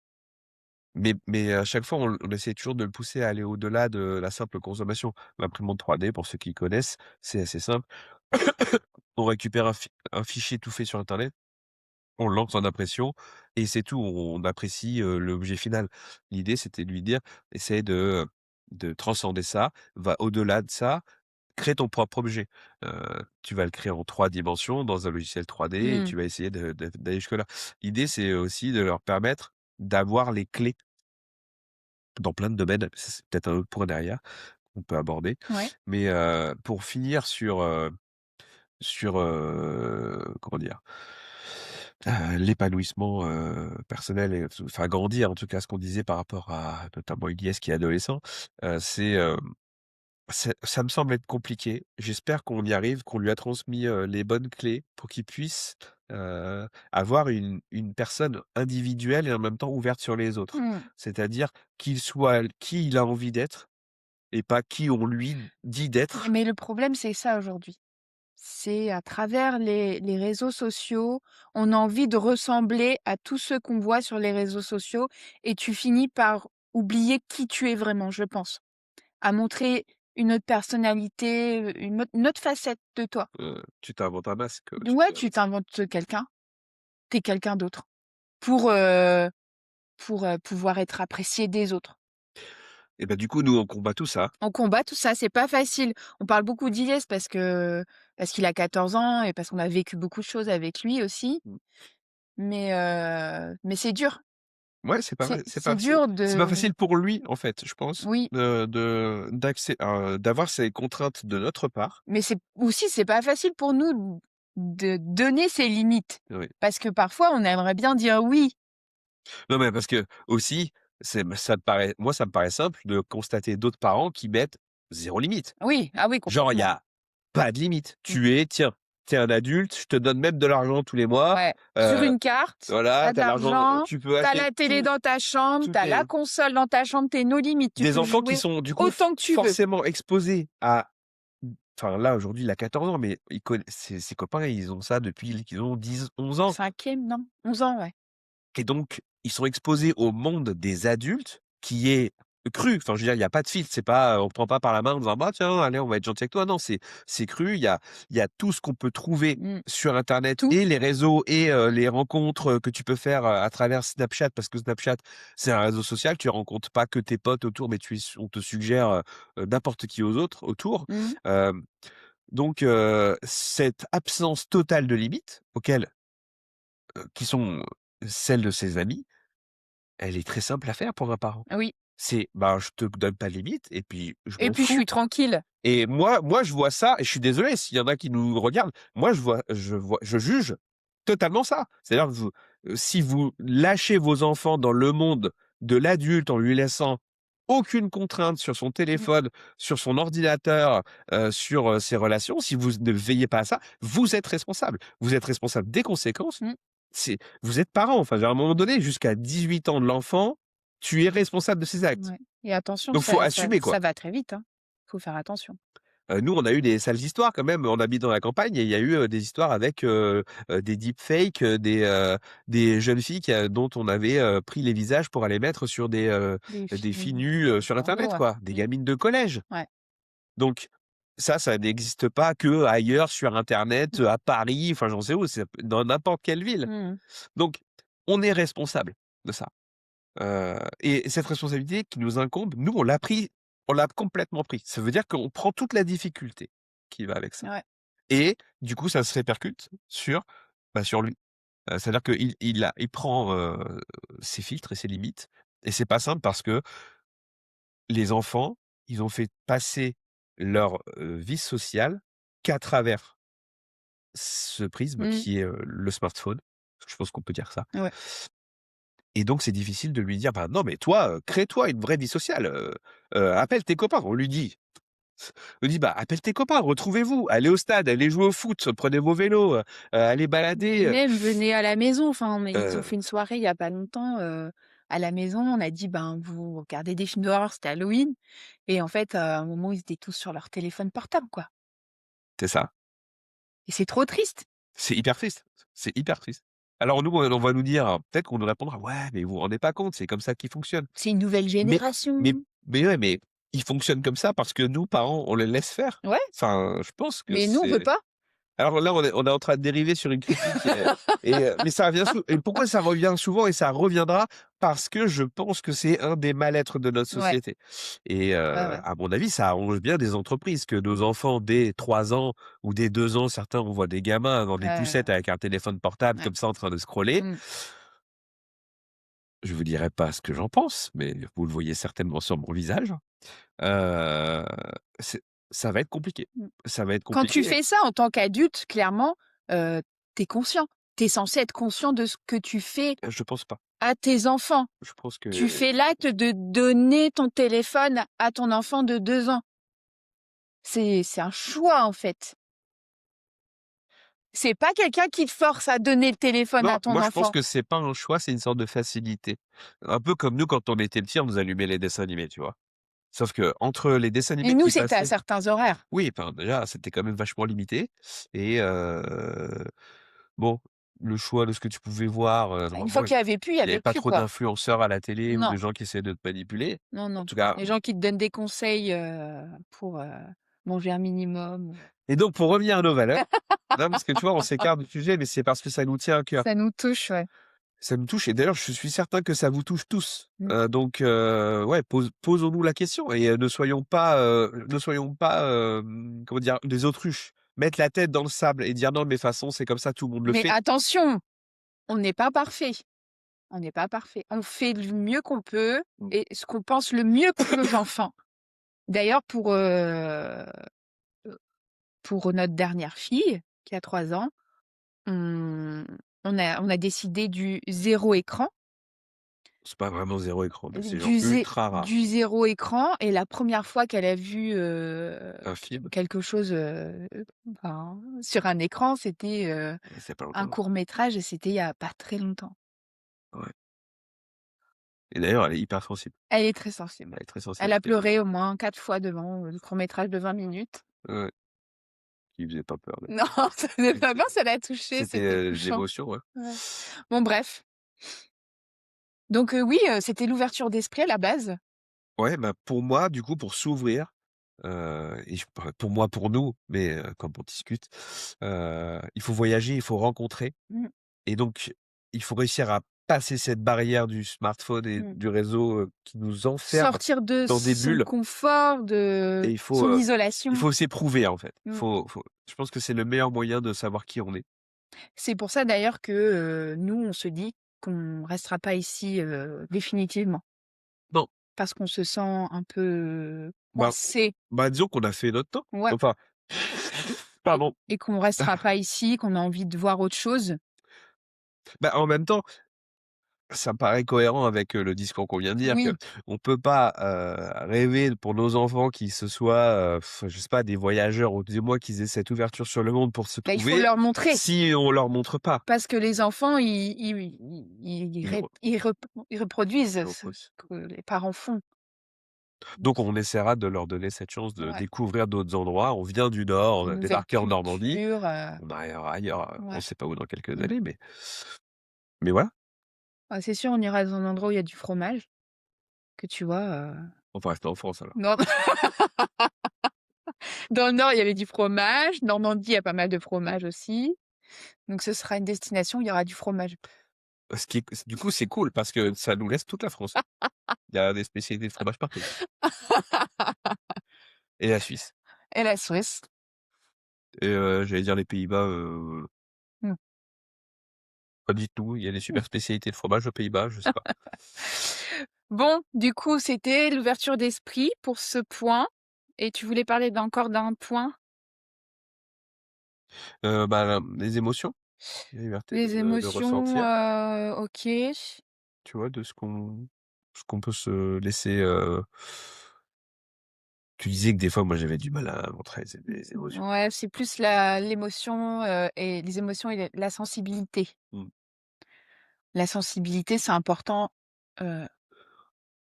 Mais à chaque fois, on essaie toujours de le pousser à aller au-delà de la simple consommation. L'imprimante 3D, pour ceux qui connaissent, c'est assez simple. On récupère un fichier tout fait sur internet. On le lance en impression et c'est tout, on apprécie, l'objet final. L'idée, c'était de lui dire: «Essaie de transcender ça, va au-delà de ça, crée ton propre objet». Tu vas le créer en 3 dimensions dans un logiciel 3D et Mmh. tu vas essayer d'aller jusque-là. L'idée, c'est aussi de leur permettre d'avoir les clés dans plein de domaines. Ça, c'est peut-être un autre point derrière qu'on peut aborder. Ouais. Mais, pour finir sur, comment dire? L'épanouissement, personnel et enfin grandir en tout cas, ce qu'on disait par rapport à notamment Ilyes qui est adolescent, ça me semble être compliqué. J'espère qu'on y arrive, qu'on lui a transmis, les bonnes clés pour qu'il puisse, avoir une personne individuelle et en même temps ouverte sur les autres. Mmh. C'est-à-dire qu'il soit qui il a envie d'être et pas qui on lui dit d'être. Mais le problème, c'est ça aujourd'hui. C'est à travers les réseaux sociaux, on a envie de ressembler à tous ceux qu'on voit sur les réseaux sociaux et tu finis par oublier qui tu es vraiment, je pense. À montrer une autre personnalité, une autre facette de toi. Tu t'inventes un masque, Ouais, tu t'inventes quelqu'un, tu es quelqu'un d'autre pour, pouvoir être apprécié des autres. et bah, du coup, nous, on combat tout ça. On combat tout ça, c'est pas facile. On parle beaucoup d'Ilyes parce qu'il a 14 ans et parce qu'on a vécu beaucoup de choses avec lui aussi. Mmh. Mais c'est dur. Ouais, c'est pas C'est dur c'est pas de facile pour lui, en fait, je pense, oui, d'avoir ces contraintes de notre part. mais c'est pas facile pour nous de donner ses limites. Oui. Parce que parfois, on aimerait bien dire oui. Non, mais parce que aussi, ça me paraît simple de constater d'autres parents qui mettent zéro limite. Oui, ah oui, Genre, il y complètement. a pas de limite. Mmh. Tu es, tiens. tu es un adulte, je te donne même de l'argent tous les mois, Ouais. Sur heu, une carte, voilà, t'as de tu as l'argent, l'argent, tu peux t'as acheter la télé dans ta chambre, toutes t'as la les console dans ta chambre, tu no limite, tu des peux enfants qui jouer sont du coup autant que tu veux. forcément exposés à enfin là, aujourd'hui, il a 14 ans, mais il connaît ses copains, ils ont ça depuis qu'ils ont 10, 11 ans 5e, non? 11 ans, ouais. et donc ils sont exposés au monde des adultes qui est cru. Enfin, je veux dire, il y a pas de filtre, c'est pas, on prend pas par la main en disant: «Bah, tiens, allez, on va être gentil avec toi». Non, c'est cru, il y a tout ce qu'on peut trouver Mmh. sur internet Tout. et les réseaux et les rencontres, que tu peux faire, à travers Snapchat parce que Snapchat, c'est un réseau social. Tu rencontres pas que tes potes autour, mais on te suggère, n'importe qui aux autres autour. Mmh. Hem Donc cette absence totale de limites auxquelles qui sont celles de ses amis, elle est très simple à faire pour un parent. Oui. C'est: «Bah, je te donne pas de limite et puis je Et m'en puis je fous». suis tranquille. Et moi je vois ça et je suis désolé s'il y en a qui nous regardent, moi je juge totalement ça. C'est-à-dire que si vous lâchez vos enfants dans le monde de l'adulte en lui laissant aucune contrainte sur son Mmh. téléphone, sur son ordinateur, sur, ses relations, si vous ne veillez pas à ça, vous êtes responsable. Vous êtes responsable des conséquences. Mmh. Vous êtes parent, enfin, à un moment donné, jusqu'à 18 ans de l'enfant, tu es responsable de ses actes. Ouais. Et attention, Donc faut ça assumer, quoi. ça va très vite, hein. Faut faire attention. Nous, on a eu des sales histoires quand même. On habite dans la campagne et il y a eu, des histoires avec, des deepfakes, des jeunes filles dont on avait, pris les visages pour aller mettre sur Des des filles films nues, sur porno, internet, ouais. quoi, des Mmh. gamines de collège. Ouais. Donc ça n'existe pas qu'ailleurs sur internet, à Paris, enfin j'en sais où, c'est dans n'importe quelle ville. Mmh mh. Donc on est responsable de ça. Et cette responsabilité qui nous incombe, nous, on l'a complètement pris. Ça veut dire qu'on prend toute la difficulté qui va avec ça Ouais. et du coup, ça se répercute sur lui. C'est-à-dire qu'il prend, ses filtres et ses limites et c'est pas simple parce que les enfants, ils ont fait passer leur, vie sociale qu'à travers ce prisme Mmh. qui est, le smartphone. Je pense qu'on peut dire ça. Ouais. Et donc c'est difficile de lui dire: «Bah, non, mais toi, crée-toi une vraie vie sociale, appelle tes copains». On lui dit: «Bah, appelle tes copains, retrouvez-vous, allez au stade, allez jouer au foot, prenez vos vélos, allez Et balader». même venez à la maison, enfin, mais ils ont Heu, fait une soirée il y a pas longtemps, à la maison. On a dit: «Ben, vous regardez des films d'horreur», c'était Halloween et en fait, à un moment, ils étaient tous sur leur téléphone portable, quoi c'est ça, et c'est trop triste. c'est hyper triste, c'est hyper triste. Alors nous, on va nous dire peut-être qu'on nous répondra: «Ouais, mais vous vous rendez pas compte, c'est comme ça qu'ils fonctionnent». C'est une nouvelle Mais mais génération. ouais, mais ils fonctionnent comme ça parce que nous, parents, on les laisse faire. Ouais, Enfin, je pense que mais nous, on veut c'est pas. alors là, on est en train de dériver sur une critique mais ça revient et pourquoi ça revient souvent et ça reviendra? Parce que je pense que c'est un des mal-être de notre Ouais, société et ouais, ouais, à mon avis, ça arrange bien des entreprises que nos enfants dès 3 ans ou dès 2 ans, certains, on voit des gamins dans des poussettes avec un téléphone portable ouais. comme ça en train de scroller. Mmh. Je vous dirai pas ce que j'en pense, mais vous le voyez certainement sur mon visage. Heu, c'est ça va être compliqué. Mmh. Ça va être Quand tu compliqué. fais ça en tant qu'adulte, clairement, tu es conscient. Tu es censé être conscient de ce que tu fais Je pense pas. à tes enfants. Je pense Tu que fais l'acte de donner ton téléphone à ton enfant de 2 ans. C'est un choix, en fait. C'est pas quelqu'un qui te force à donner le téléphone non, à ton moi je pense enfant. que c'est pas un choix, c'est une sorte de facilité. Un peu comme nous quand on était petits, on nous allumait les dessins animés, tu vois? Sauf qu'entre les dessins Et animés nous, qui c'était à passaient certains horaires. oui, enfin déjà, c'était quand même vachement limité et bon, le choix de ce que tu pouvais voir, Une fois moi qu'il y avait plus, il y il y avait avait pas plus, trop quoi. d'influenceurs à la télé ou Non, de gens qui essaient de te manipuler. non, En non. tout cas Les gens qui te donnent des conseils, pour, manger un minimum. et donc pour revenir à nos valeurs non, parce que tu vois, on s'écarte du sujet, mais c'est parce que ça nous tient à cœur. Ça nous touche, ouais. Ça nous touche et d'ailleurs, je suis certain que ça vous touche tous. Mmh. Donc ouais, posons-nous la question et ne soyons pas, comment dire? Des autruches. Mettre la tête dans le sable et dire: «Non, mais de toute façon, c'est comme ça, tout le monde le Mais fait». attention, on n'est pas parfait. On n'est pas parfait. On fait du mieux qu'on peut Mmh. et ce qu'on pense le mieux pour nos enfants. D'ailleurs, pour notre dernière fille, qui a 3 ans, on on a décidé du zéro écran. C'est pas vraiment 0 écran, mais c'est genre du zé ultra rare. du 0 écran et la première fois qu'elle a vu, Un film, quelque chose, enfin, sur un écran, c'était, c'est pas un longtemps. court métrage et c'était il y a pas très longtemps. Ouais et d'ailleurs, elle est hyper sensible. Elle est très sensible, Elle ouais. est très sensible, Elle a c'était pleuré au moins 4 fois devant, le court métrage de 20 minutes. ouais, qui faisait pas peur d'ailleurs. Non, ça faisait pas peur, C'était ça l'a touchée, c'était, c'était touchant. l'émotion, ouais. Ouais. Bon bref, donc oui, c'était l'ouverture d'esprit à la base. Ouais, bah, pour moi, du coup, pour s'ouvrir, et je parle pour moi, pour nous, mais comme on discute, il faut voyager, il faut rencontrer Mmh, et donc il faut réussir à passer cette barrière du smartphone et mmh. du réseau, qui nous enferme Sortir de dans des son bulles confort, et de son il isolation. faut s'éprouver, en fait. Mmh. Faut je pense que c'est le meilleur moyen de savoir qui on est. C'est pour ça d'ailleurs que, nous, on se dit qu'on restera pas ici, définitivement. Non, Parce qu'on se sent un peu bah coincé, disons qu'on a fait notre temps. ouais, Enfin, pardon. et qu'on restera pas ici, qu'on a envie de voir autre chose. Bah, en même temps, ça me paraît cohérent avec, le discours qu'on vient de dire, Oui, qu'on peut pas, rêver pour nos enfants qu'ils se soient, je sais pas, des voyageurs ou du moins qu'ils aient cette ouverture sur le monde pour se bah, il faut trouver, leur montrer si on leur montre pas. parce que les enfants, ils Ils ré re ils reproduisent ils ce reproduisent. que les parents font. Donc on essaiera de leur donner cette chance de Ouais, découvrir d'autres endroits. On vient du Nord, on une a nouvelle débarqué en Normandie, culture, on arrivera ailleurs, on ouais. sait pas où dans quelques Mmh. années, mais voilà. Ah, c'est sûr, on ira dans un endroit où il y a du fromage que tu vois, On va rester en France alors. non, dans le Nord, il y avait du fromage, Normandie, il y a pas mal de fromage aussi, donc ce sera une destination où il y aura du fromage Ce qui est du coup, c'est cool parce que ça nous laisse toute la France. Il y a des spécialités de fromage partout et la Suisse. et la Suisse. Et j'allais dire les Pays-Bas, Mmh. pas du tout. Il y a des super spécialités de fromage aux Pays-Bas, je sais pas. Bon, du coup, c'était l'ouverture d'esprit pour ce point et tu voulais parler d'encore d'un point? Bah, les émotions, la liberté Les de émotions, ressentir, OK. tu vois? De ce qu'on peut se laisser, tu disais que des fois, moi, j'avais du mal à montrer les émotions. Ouais, c'est plus la l'émotion, et les émotions et la sensibilité. Mmh. La sensibilité, c'est important, heu,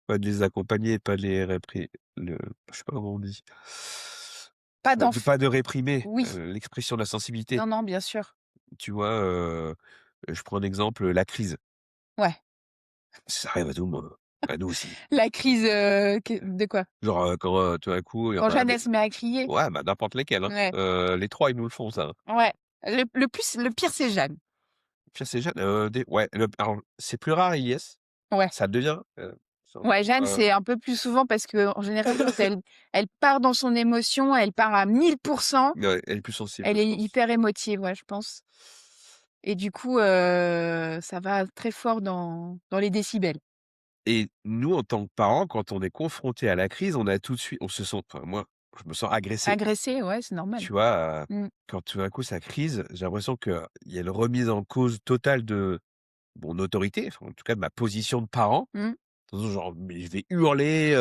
Pas de les accompagner, pas de les le je sais pas comment on dit. pas De d'enf pas de réprimer, oui, l'expression de la sensibilité. non, non, bien sûr. Tu vois? Je prends un exemple, la crise. Ouais. Ça arrive à tout le monde, à nous aussi. La crise, que de quoi? Genre, quand, tout d'un coup, il y en Quand a Jeannette des se met à crier? ouais, bah, n'importe lesquels, hein. Ouais, Les 3 ils nous le font ça, hein. ouais. Le pire, c'est Jeanne. Pire c'est Jeanne, des ouais, alors c'est plus rare Ilyes, Ouais. ça devient, ça Ouais, Jeanne, heu, c'est un peu plus souvent parce qu'en général, quand elle part dans son émotion, elle part à 1000. ouais, elle est plus sensible, Elle je est pense. hyper émotive, ouais, je pense et du coup, ça va très fort dans les décibels. Et nous, en tant que parents, quand on est confrontés à la crise, on a tout de suite on se sent enfin moi, je me sens agressé, Agressée, ouais, c'est normal. tu vois? Mmh. Quand tout d'un coup ça crise, j'ai l'impression qu'il y a une remise en cause totale de mon autorité, enfin en tout cas de ma position de parent. Mmh. Genre, mais je vais hurler,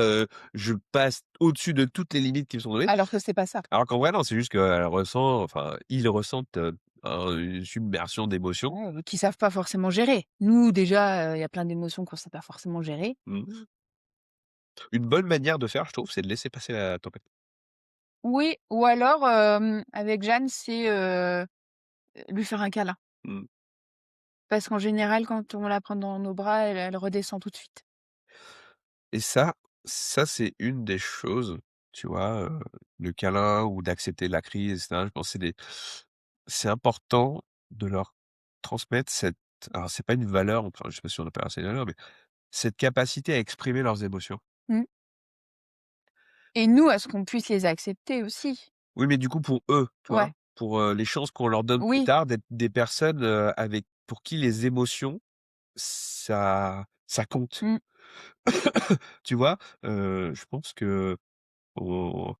je passe au-dessus de toutes les limites qui me sont données. Alors que c'est pas ça. Alors qu'en vrai, non, c'est juste qu'elle ressent, enfin, ils ressentent, une submersion d'émotions. Ouais, qui savent pas forcément gérer. Nous, déjà, il y a plein d'émotions qu'on sait pas forcément gérer. Mmh. Une bonne manière de faire, je trouve, c'est de laisser passer la tempête. Oui, ou alors, avec Jeanne, c'est, lui faire un câlin. Mmh. Parce qu'en général, quand on la prend dans nos bras, elle redescend tout de suite. Et ça, c'est une des choses, tu vois, le câlin ou d'accepter la crise et cetera. Je pense que c'est important de leur transmettre cette alors c'est pas une valeur, enfin, je sais pas si on appelle ça une valeur, mais cette capacité à exprimer leurs émotions. Mmh et nous, à ce qu'on puisse les accepter aussi. Oui, mais du coup, pour eux, tu vois? Ouais, Pour, les chances qu'on leur donne plus oui. tard d'être des personnes, avec pour qui les émotions, ça compte. Mmh. Tu vois? Je pense qu'on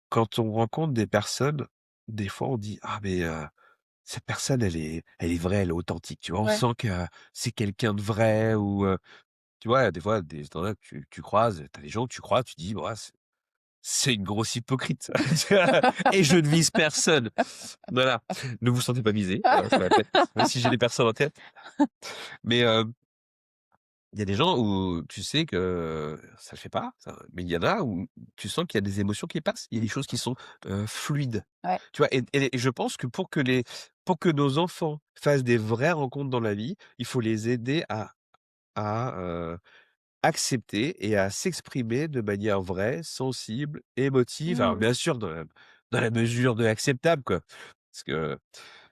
quand on rencontre des personnes, des fois on dit: «Ah mais, cette personne, elle est vraie, elle est authentique, tu vois? On Ouais. sent que c'est quelqu'un de vrai ou, tu vois, des fois, des gens que tu croises, tu as des gens que tu crois, tu dis: «Bah, c'est une grosse hypocrite». Tu vois? Et je ne vise personne. Voilà. Ne vous sentez pas visé, voilà, je le répète, même si j'ai des personnes en tête. Mais, il y a des gens où tu sais que ça le fait pas, ça mais il y en a où tu sens qu'il y a des émotions qui passent. Il y a des choses qui sont, fluides. Ouais. Tu vois? Et je pense que pour que nos enfants fassent des vraies rencontres dans la vie, il faut les aider à accepter et à s'exprimer de manière vraie, sensible, émotive. Alors Mmh. bien sûr dans la mesure de l'acceptable, quoi. Parce que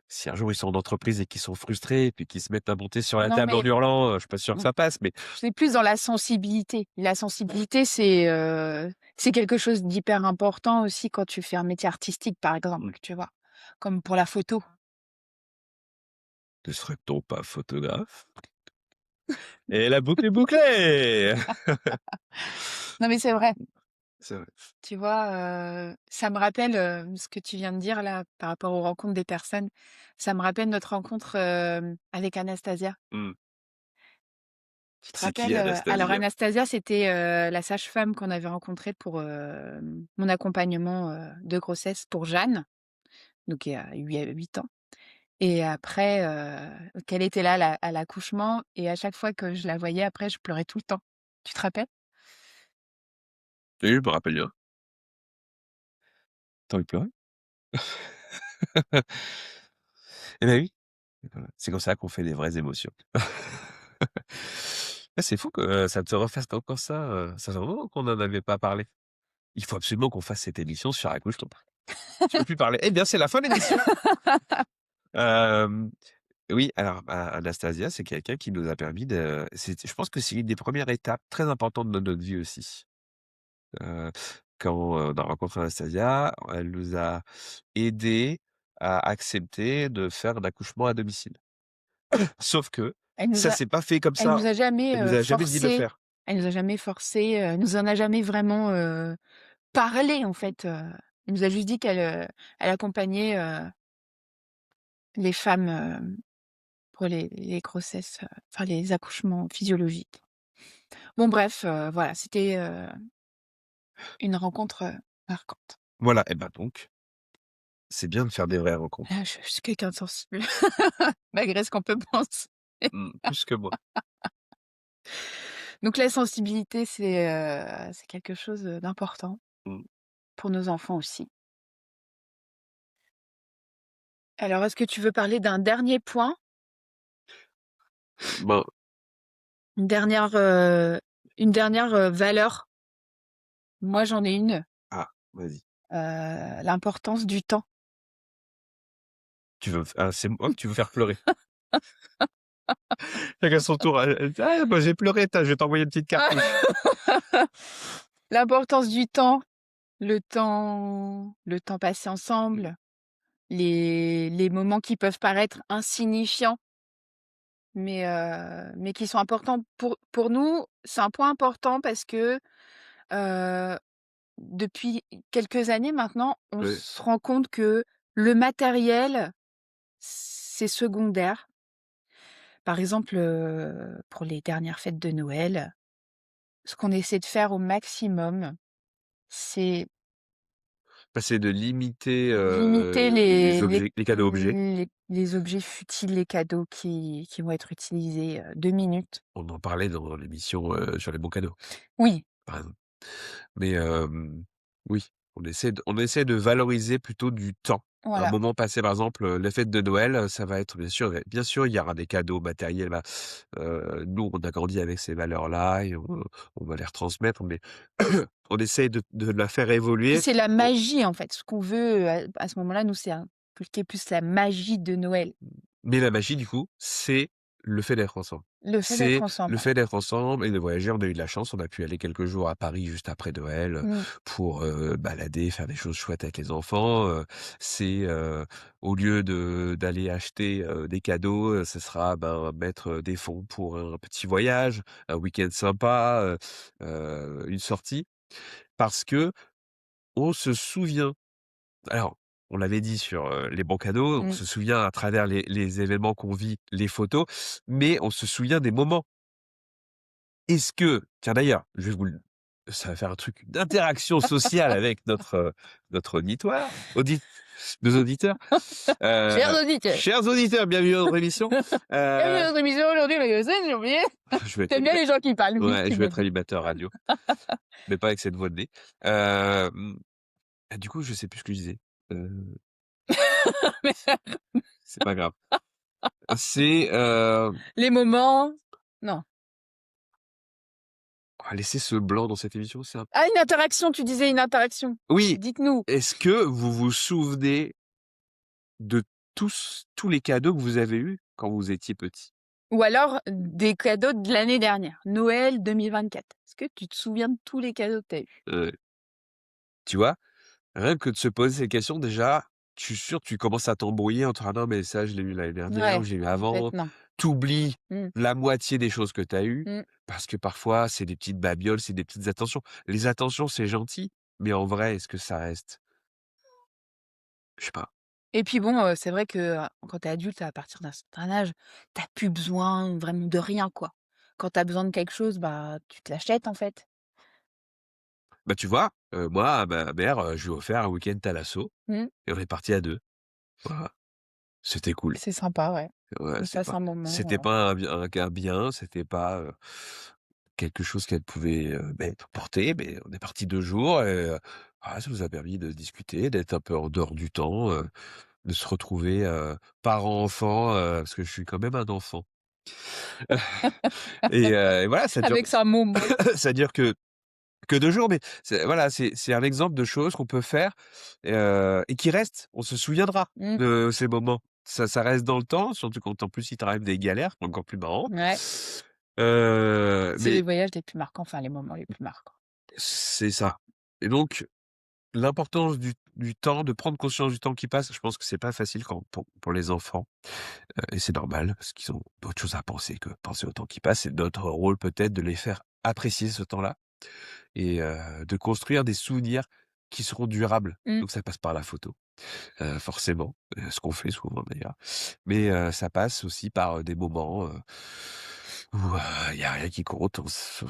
si un jour ils sont en entreprise et qu'ils sont frustrés et puis qu'ils se mettent à monter sur la Non, table en mais hurlant, je suis pas sûr que mmh, ça passe, mais c'est plus dans la sensibilité. La sensibilité, c'est quelque chose d'hyper important aussi quand tu fais un métier artistique, par mmh, exemple, tu vois? Comme pour la photo. ne serait-on pas photographe? Et la boucle est bouclée! Non, mais c'est vrai. C'est vrai. Tu vois, ça me rappelle, ce que tu viens de dire là, par rapport aux rencontres des personnes. Ça me rappelle notre rencontre, avec Anastasia. Mmh. Tu te C'est qui rappelles, alors Anastasia? Anastasia, c'était, la sage-femme qu'on avait rencontrée pour, mon accompagnement, de grossesse pour Jeanne, donc il y a 8 ans et après, qu'elle était là à l'accouchement et à chaque fois que je la voyais après, je pleurais tout le temps. Tu te rappelles? Oui, je me rappelle bien. Tu envie de pleurer? Eh ben oui, c'est comme ça qu'on fait des vraies émotions. Ah, c'est fou que, ça te refasse encore ça, ça fait un moment qu'on n'en avait pas parlé. Il faut absolument qu'on fasse cette émission sur Accouche-toi. Je peux plus parler. Eh bien, c'est la fin de l'émission. Hem, oui, alors, Anastasia, c'est quelqu'un qui nous a permis je pense que c'est une des premières étapes très importantes de notre vie aussi. Heu, quand, on a rencontré Anastasia, elle nous a aidés à accepter de faire l'accouchement à domicile. Sauf que Elle nous ça a s'est pas fait comme elle ça. nous a jamais, Elle nous a jamais dit de le forcés. faire. Elle nous a jamais forcés, elle nous en a jamais vraiment, parlé en fait, elle nous a juste dit elle accompagnait, les femmes, pour les grossesses, enfin les accouchements physiologiques. Bon bref, voilà, c'était, une rencontre, marquante. Voilà, et ben donc, c'est bien de faire des vraies rencontres. Ah, je suis quelqu'un de sensible, malgré ce qu'on peut penser. Plus que moi. Donc la sensibilité, c'est quelque chose, d'important Mmh. pour nos enfants aussi. Alors est-ce que tu veux parler d'un dernier point? Ben, Une dernière, valeur? Moi, j'en ai une, vas-y. l'importance du temps. C'est moi que tu veux faire pleurer. Chacun son tour, elle dit: «Ah bah, j'ai pleuré, tiens, je vais t'envoyer une petite cartouche». L'importance du temps, le temps passé Mmh. ensemble, les moments qui peuvent paraître insignifiants, mais qui sont importants pour nous. C'est un point important parce que, heu, depuis quelques années maintenant, on Ouais. se rend compte que le matériel, c'est secondaire. Par exemple, pour les dernières fêtes de Noël, ce qu'on essaie de faire au maximum, c'est Bah, c'est de limiter, limiter les cadeaux objets. les objets futiles, les cadeaux qui vont être utilisés, 2 minutes. On en parlait dans l'émission, sur les bons cadeaux, Oui, par exemple. Mais, oui, on essaie de valoriser plutôt du temps. Un voilà. moment passé, par exemple, les fêtes de Noël, ça va être bien sûr, il y aura des cadeaux matériels, bah, nous, on a grandi avec ces valeurs-là et on va les retransmettre, mais on essaye de la faire Puis évoluer c'est la pour magie, en fait. Ce qu'on veut, à ce moment-là, nous, c'est inculquer plus la magie de Noël, mais la magie, du coup, c'est le fait d'être ensemble. le fait d'être C'est le ensemble. fait d'être ensemble et de voyager. On a eu de la chance, on a pu aller quelques jours à Paris juste après Noël, Mmh. pour, balader, faire des choses chouettes avec les enfants, au lieu d'aller acheter, des cadeaux, ce sera, ben, mettre, des fonds pour un petit voyage, un week-end sympa, une sortie. Parce qu'on se souvient alors on l'avait dit sur, les bons cadeaux, on Mmh. se souvient à travers les événements qu'on vit, les photos, mais on se souvient des moments. Est-ce que tiens d'ailleurs, je vais vous le ça va faire un truc d'interaction sociale avec notre auditoire, nos auditeurs. Chers auditeurs, Chers auditeurs, bienvenue dans notre émission. bienvenue Heu, dans notre émission aujourd'hui, j'ai oublié. je vais être Tu bien les gens qui parlent vite, ouais, tu je vais m'as être dit. animateur radio, mais pas avec cette voix de nez. Hem, du coup, je sais plus ce que je disais. Heu, c'est pas grave. C'est, Les moments non. on va laisser ce blanc dans cette émission, c'est un Ah, une interaction, tu disais une interaction. oui, Dites-nous. est-ce que vous vous souvenez de tous les cadeaux que vous avez eus quand vous étiez petit? Ou alors des cadeaux de l'année dernière, Noël 2024. Est-ce que tu te souviens de tous les cadeaux que tu as eus? Tu vois? Rien que de se poser ces questions déjà, je suis sûr que tu commences à t'embrouiller entre: «Ah non, mais ça, je l'ai eu l'année dernière ou Ouais, je l'ai eu en fait, avant». non. Tu oublies Mmh. la moitié des choses que tu as eues Mmh. parce que parfois, c'est des petites babioles, c'est des petites attentions. Les attentions, c'est gentil, mais en vrai, est-ce que ça reste? Je sais pas. Et puis bon, c'est vrai que, quand tu es adulte, à partir d'un certain âge, tu plus besoin vraiment de rien, quoi. Quand tu as besoin de quelque chose, bah, tu te l'achètes, en fait. Bah, tu vois, moi, à ma mère, je lui ai offert un week-end thalasso Mmh. et on est partis à 2. Voilà, c'était cool. C'est sympa, ouais. Ouais, On passe un moment, c'était pas un bien, c'était pas, quelque chose qu'elle pouvait, porter, mais on est partis 2 jours et ça nous a permis de discuter, d'être un peu en dehors du temps, de se retrouver, parents-enfants, parce que je suis quand même un enfant. Et voilà, ça dure avec sa môme. ça dure que 2 jours, mais c'est un exemple de choses qu'on peut faire, et qui restent. On se souviendra Mmh. de ces moments. Ça reste dans le temps, surtout quand en plus il t'arrive des galères, c'est encore plus marrant. Ouais, c'est les Mais voyages les plus marquants, enfin les moments les plus marquants. c'est ça. Et donc l'importance du temps, de prendre conscience du temps qui passe, je pense que c'est pas facile quand pour les enfants, et c'est normal parce qu'ils ont d'autres choses à penser que penser au temps qui passe. C'est notre rôle peut-être de les faire apprécier ce temps-là et de construire des souvenirs qui seront durables. Mmh. Donc ça passe par la photo, forcément, ce qu'on fait souvent d'ailleurs. Mais ça passe aussi par, des moments, où, il y a rien qui compte.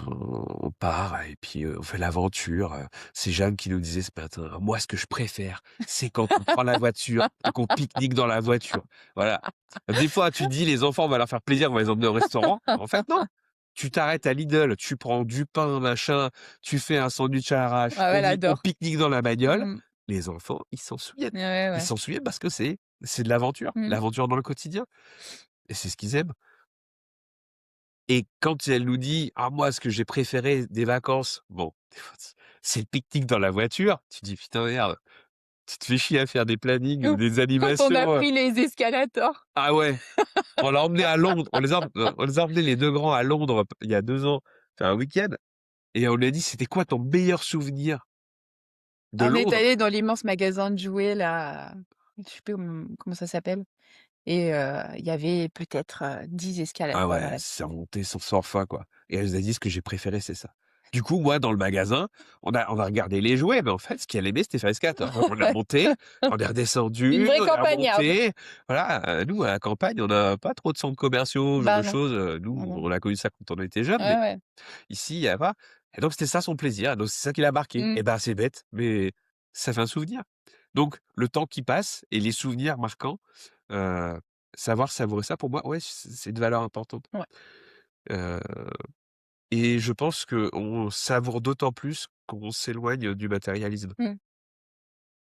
On part et puis, on fait l'aventure, c'est Jeanne qui nous disait ce matin: «Moi, ce que je préfère, c'est quand on prend la voiture et qu'on pique-nique dans la voiture». Voilà. Des fois, tu te dis: «Les enfants, on va leur faire plaisir, on va les emmener au restaurant». En fait, non. Tu t'arrêtes à Lidl, tu prends du pain, machin, tu fais un sandwich à l'arrache, Ah ouais, elle on adore. pique-nique dans la bagnole. Mmh. Les enfants, ils s'en souviennent. Ouais, Ils ouais. s'en souviennent parce que c'est de l'aventure, Mmh. l'aventure dans le quotidien et c'est ce qu'ils aiment. Et quand elle nous dit: «Ah moi, ce que j'ai préféré des vacances», bon, des fois, c'est le pique-nique dans la voiture. Tu te dis: «Putain merde, tu te fais chier à faire des plannings ou Ou des quand on a animations, pris les escalators. ah ouais, on l'a emmené à Londres, on les a emmenés les 2 grands à Londres il y a 2 ans, faire un week-end et on lui a dit: «C'était quoi ton meilleur souvenir de On est Londres?» allés dans l'immense magasin de jouets là, je sais plus comment ça s'appelle et il y avait peut-être, 10 Ah escalators dans ouais, la c'est piscine. remonté sans fin, quoi. Et elle nous a dit: «Ce que j'ai préféré, c'est ça». Du coup, moi, dans le magasin, on a regardé les jouets, mais en fait, ce qu'elle aimait, c'était faire escalator. Donc on est remonté, on est Une redescendu, vraie on est campagnarde. remonté. Voilà, nous, à la campagne, on n'a pas trop de centres commerciaux, ce genre de Bah non, choses, nous, non, non. on a connu ça quand on était jeunes, Ouais, mais ouais. ici, il y a pas. Et donc c'était ça son plaisir, donc c'est ça qui l'a marqué. Mmh. Et ben, c'est bête, mais ça fait un souvenir. Donc le temps qui passe et les souvenirs marquants, heu, savoir savourer ça, pour moi, ouais, c'est une valeur importante. Ouais. Heu et je pense qu'on savoure d'autant plus qu'on s'éloigne du matérialisme. Mmh.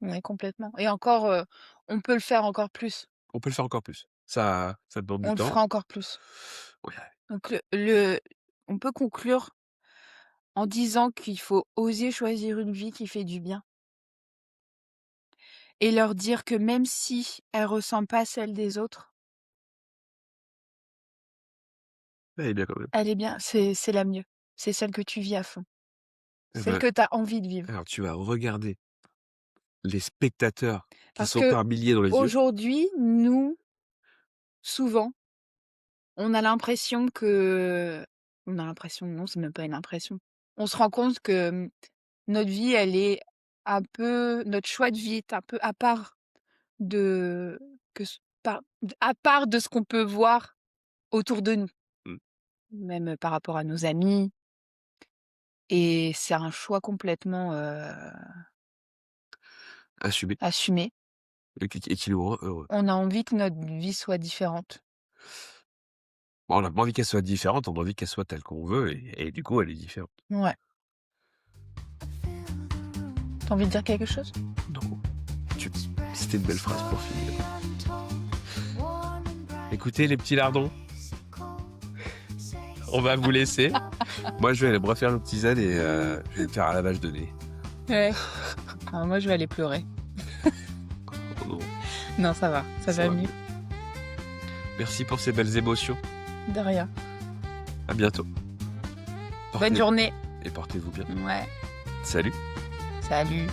Ouais, complètement et encore, on peut le faire encore plus. On peut le faire encore plus. Ça demande du On le temps. fera encore plus. Ouais, Donc on peut conclure en disant qu'il faut oser choisir une vie qui fait du bien et leur dire que même si elle ressemble pas à celle des autres, elle est bien quand même. elle est bien, c'est la mieux. C'est celle que tu vis à fond, Et celle ben, que tu as envie de vivre. alors tu vas regarder les spectateurs qui Parce sont par milliers dans les yeux. qu'aujourd'hui, nous, souvent, on a l'impression, non, c'est même pas une impression. On se rend compte que, notre vie, elle est un peu notre choix de vie est un peu à part de que ce par à part de ce qu'on peut voir autour de nous, Mmh. même par rapport à nos amis et c'est un choix complètement, Assumé assumé. et qui nous rend heureux. On a envie que notre vie soit différente. Bon, on n'a pas envie qu'elle soit différente, on a envie qu'elle soit telle qu'on veut et du coup, elle est différente. Ouais. Tu envie de dire quelque chose? Non, c'était une belle phrase pour finir. Écoutez les petits lardons, on va vous laisser. Moi, je vais aller me refaire une tisane et je vais me faire un lavage de nez. Ouais. Alors moi, je vais aller pleurer. Oh non, Non, ça va ça va mieux. mieux. Merci pour ces belles émotions. De rien. À bientôt. Bonne journée. Et portez-vous bien. Ouais. Salut. Salut.